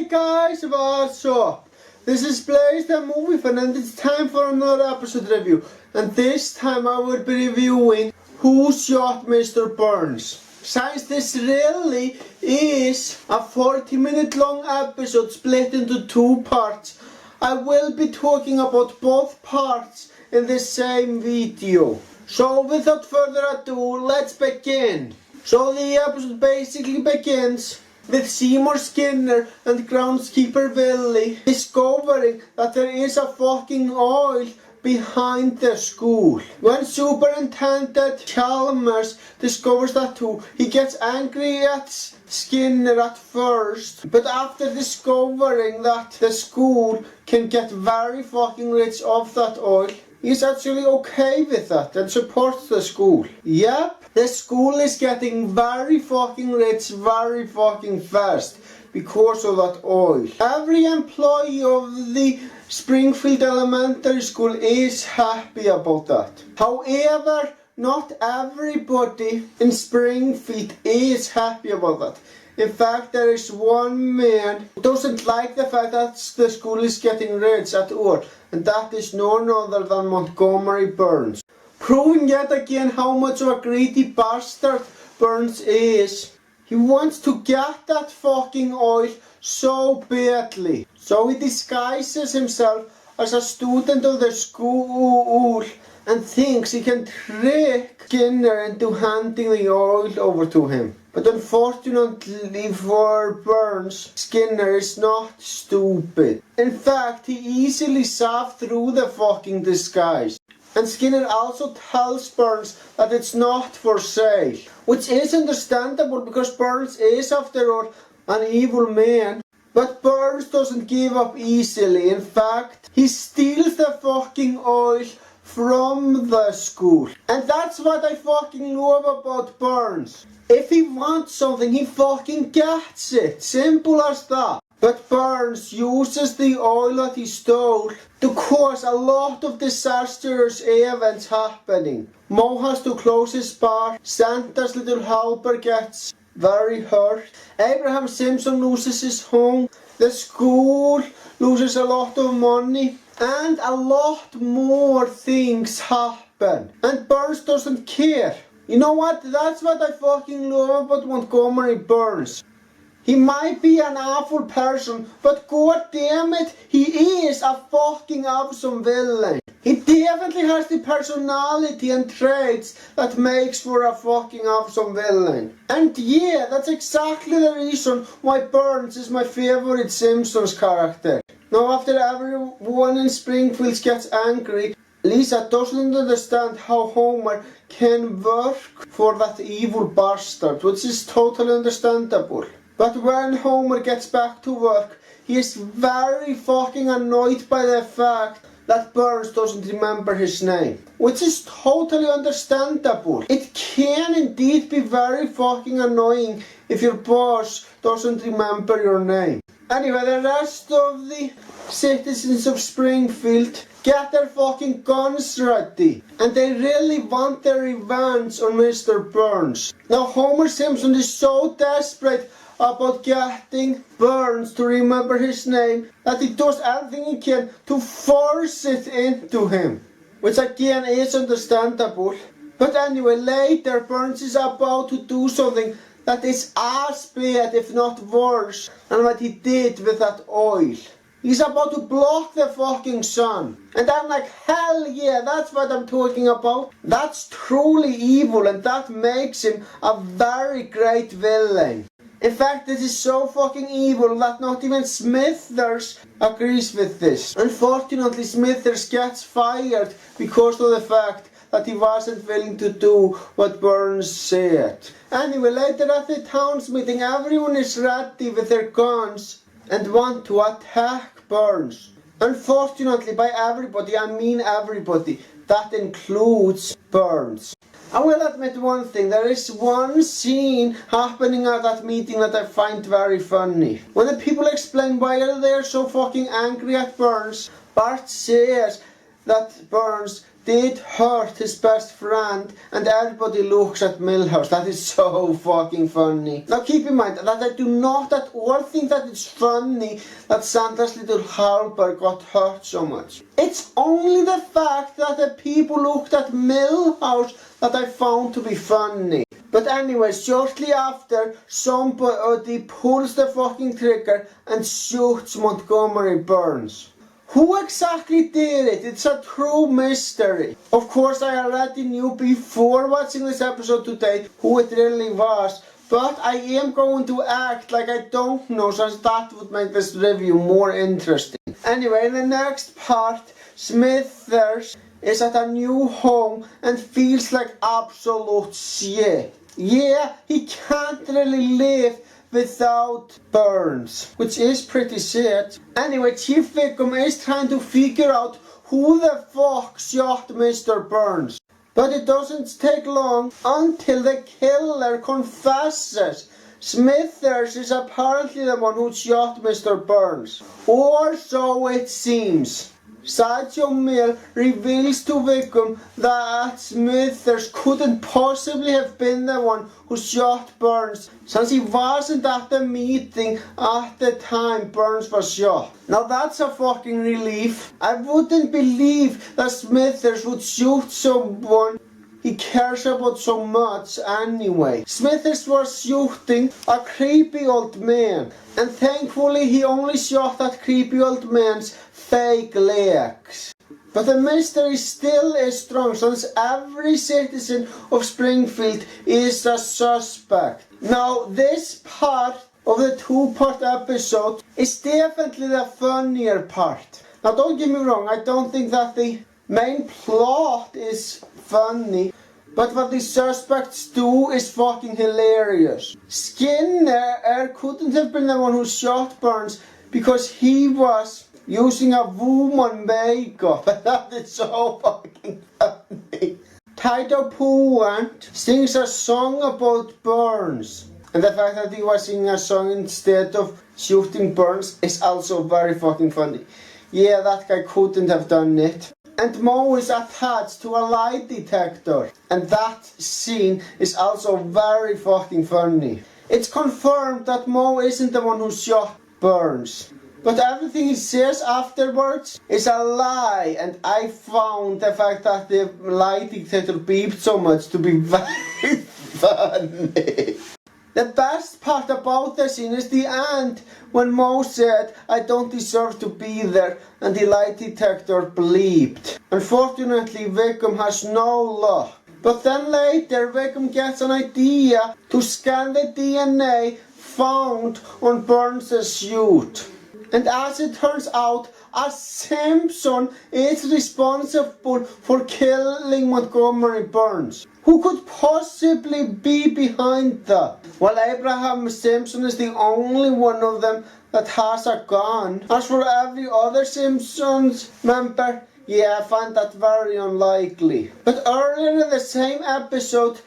guys, what's up? This is Blaze the Movie Fan and it's time for another episode review. And this time I will be reviewing Who Shot Mr. Burns. Since this really is a 40-minute long episode split into two parts, I will be talking about both parts in the same video. So without further ado, let's begin. So the episode basically begins with Seymour Skinner and groundskeeper Willie discovering that there is a fucking oil behind the school. When Superintendent Chalmers discovers that too, he gets angry at Skinner at first, but after discovering that the school can get very fucking rich off that oil, he's actually okay with that and supports the school. Yep, the school is getting very fucking rich very fucking fast because of that oil. Every employee of the Springfield Elementary School is happy about that. However, not everybody in Springfield is happy about that. In fact, there is one man who doesn't like the fact that the school is getting rich at all, and that is none other than Montgomery Burns. Proving yet again how much of a greedy bastard Burns is. He wants to get that fucking oil so badly. So he disguises himself as a student of the school and thinks he can trick Skinner into handing the oil over to him. But unfortunately for Burns, Skinner is not stupid. In fact, he easily saw through the fucking disguise. And Skinner also tells Burns that it's not for sale. Which is understandable because Burns is, after all, an evil man. But Burns doesn't give up easily. In fact, he steals the fucking oil from the school. And that's what I fucking love about Burns. If he wants something, he fucking gets it. Simple as that. But Burns uses the oil that he stole to cause a lot of disastrous events happening. Mo has to close his bar, Santa's little helper gets very hurt, Abraham Simpson loses his home, the school loses a lot of money, and a lot more things happen. And Burns doesn't care. You know what? That's what I fucking love about Montgomery Burns. He might be an awful person, but god damn it, he is a fucking awesome villain. He definitely has the personality and traits that makes for a fucking awesome villain. And yeah, that's exactly the reason why Burns is my favorite Simpsons character. Now after everyone in Springfield gets angry, Lisa doesn't understand how Homer can work for that evil bastard, which is totally understandable. But when Homer gets back to work, he is very fucking annoyed by the fact that Burns doesn't remember his name. Which is totally understandable. It can indeed be very fucking annoying if your boss doesn't remember your name. Anyway, the rest of the citizens of Springfield get their fucking guns ready. And they really want their revenge on Mr. Burns. Now Homer Simpson is so desperate about getting Burns to remember his name that he does everything he can to force it into him. Which again is understandable. But anyway, later Burns is about to do something that is as bad, if not worse, than what he did with that oil. He's about to block the fucking sun. And I'm like, hell yeah, that's what I'm talking about. That's truly evil and that makes him a very great villain. In fact, this is so fucking evil that not even Smithers agrees with this. Unfortunately, Smithers gets fired because of the fact that he wasn't willing to do what Burns said. Anyway, later at the town's meeting, everyone is ready with their guns and want to attack Burns. Unfortunately, by everybody, I mean everybody. That includes Burns. I will admit one thing, there is one scene happening at that meeting that I find very funny. When the people explain why they are so fucking angry at Burns, Bart says that Burns did hurt his best friend, and everybody looks at Milhouse. That is so fucking funny. Now keep in mind that I do not at all think that it's funny that Santa's little helper got hurt so much. It's only the fact that the people looked at Milhouse that I found to be funny. But anyway, shortly after, somebody pulls the fucking trigger and shoots Montgomery Burns. Who exactly did it? It's a true mystery. Of course, I already knew before watching this episode today who it really was, but I am going to act like I don't know, since that would make this review more interesting. Anyway, in the next part, Smithers is at a new home and feels like absolute shit. Yeah, he can't really live without Burns, which is pretty sad. Anyway, Chief Wiggum is trying to figure out who the fuck shot Mr. Burns. But it doesn't take long until the killer confesses. Smithers is apparently the one who shot Mr. Burns. Or so it seems. Sideshow Mill reveals to Wiggum that Smithers couldn't possibly have been the one who shot Burns, since he wasn't at the meeting at the time Burns was shot. Now that's a fucking relief. I wouldn't believe that Smithers would shoot someone he cares about so much anyway. Smithers was shooting a creepy old man, and thankfully he only shot that creepy old man's fake legs. But the mystery still is strong, since every citizen of Springfield is a suspect. Now this part of the two-part episode is definitely the funnier part. Now don't get me wrong, I don't think that the main plot is funny, but what the suspects do is fucking hilarious. Skinner couldn't have been the one who shot Burns because he was using a woman makeup. That is so fucking funny. Tyler Puant sings a song about Burns, and the fact that he was singing a song instead of shooting Burns is also very fucking funny. Yeah, that guy couldn't have done it. And Mo is attached to a lie detector, and that scene is also very fucking funny. It's confirmed that Mo isn't the one who shot Burns, but everything he says afterwards is a lie, and I found the fact that the lie detector beeped so much to be very funny. The best part about the scene is the end, when Mo said, "I don't deserve to be there," and the lie detector bleeped. Unfortunately, Wiggum has no luck. But then later, Wiggum gets an idea to scan the DNA found on Burns' suit. And as it turns out, a Simpson is responsible for killing Montgomery Burns. Who could possibly be behind that? Well, Abraham Simpson is the only one of them that has a gun. As for every other Simpsons member, yeah, I find that very unlikely. But earlier in the same episode,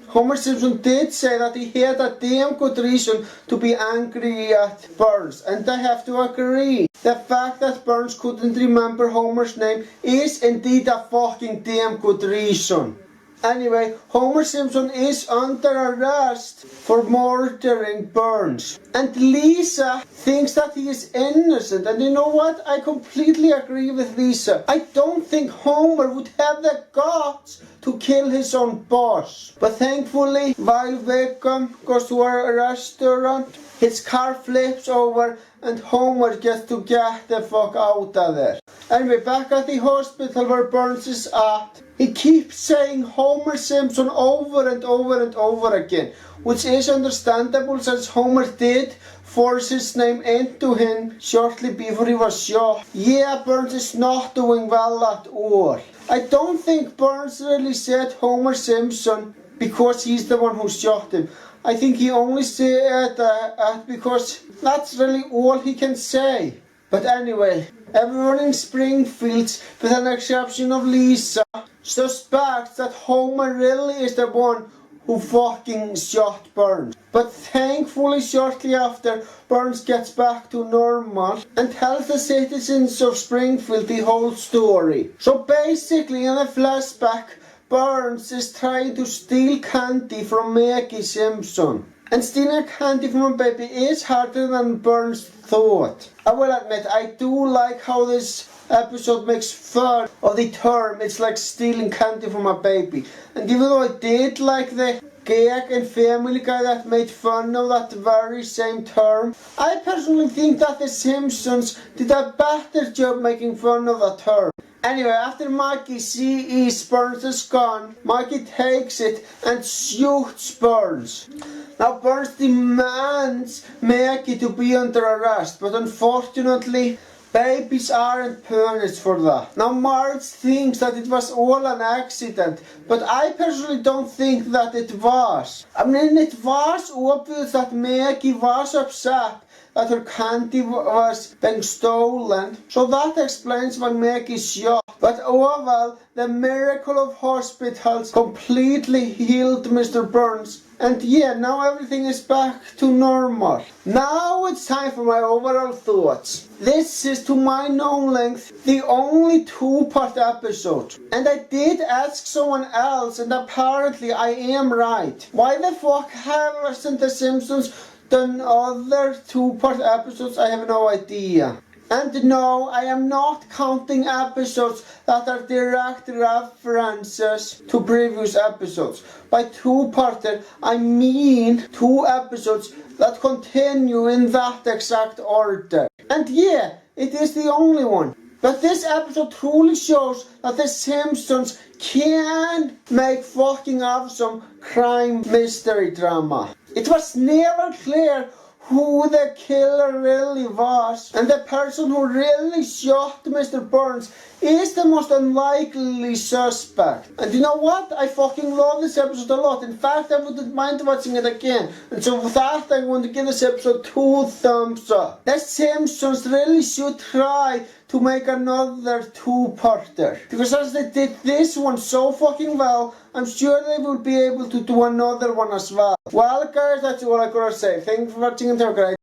Homer Simpson did say that he had a damn good reason to be angry at Burns, and I have to agree. The fact that Burns couldn't remember Homer's name is indeed a fucking damn good reason. Anyway, Homer Simpson is under arrest for murdering Burns. And Lisa thinks that he is innocent. And you know what? I completely agree with Lisa. I don't think Homer would have the guts to kill his own boss. But thankfully, while Wiggum goes to a restaurant, his car flips over and Homer gets to get the fuck out of there. Anyway, back at the hospital where Burns is at, he keeps saying Homer Simpson over and over and over again, which is understandable since Homer did force his name into him shortly before he was shot. Yeah, Burns is not doing well at all. I don't think Burns really said Homer Simpson because he's the one who shot him. I think he only said that because that's really all he can say. But anyway, everyone in Springfield, with an exception of Lisa, suspects that Homer really is the one who fucking shot Burns. But thankfully shortly after, Burns gets back to normal and tells the citizens of Springfield the whole story. So basically in a flashback, Burns is trying to steal candy from Maggie Simpson. And stealing candy from a baby is harder than Burns thought. I will admit, I do like how this episode makes fun of the term "it's like stealing candy from a baby." And even though I did like the gag and Family Guy that made fun of that very same term, I personally think that the Simpsons did a better job making fun of that term. Anyway, after Maggie sees Burns' gun, Maggie takes it and shoots Burns. Now Burns demands Maggie to be under arrest, but unfortunately, babies aren't punished for that. Now Marge thinks that it was all an accident, but I personally don't think that it was. I mean, it was obvious that Maggie was upset that her candy was being stolen, so that explains why Maggie shot. But overall, the miracle of hospitals completely healed Mr. Burns. And yeah, now everything is back to normal. Now it's time for my overall thoughts. This is, to my known length, the only two-part episode. And I did ask someone else, and apparently I am right. Why the fuck haven't the Simpsons done other two-part episodes? I have no idea. And no, I am not counting episodes that are direct references to previous episodes. By two-parter, I mean two episodes that continue in that exact order. And yeah, it is the only one. But this episode truly shows that the Simpsons can make fucking awesome crime mystery drama. It was never clear who the killer really was, and the person who really shot Mr. Burns is the most unlikely suspect. And you know what? I fucking love this episode a lot. In fact, I wouldn't mind watching it again. And so for that, I want to give this episode 2 thumbs up. The Simpsons really should try to make another two-parter, because as they did this one so fucking well, I'm sure they will be able to do another one as well. Well guys, that's all I gotta say. Thanks for watching and have a great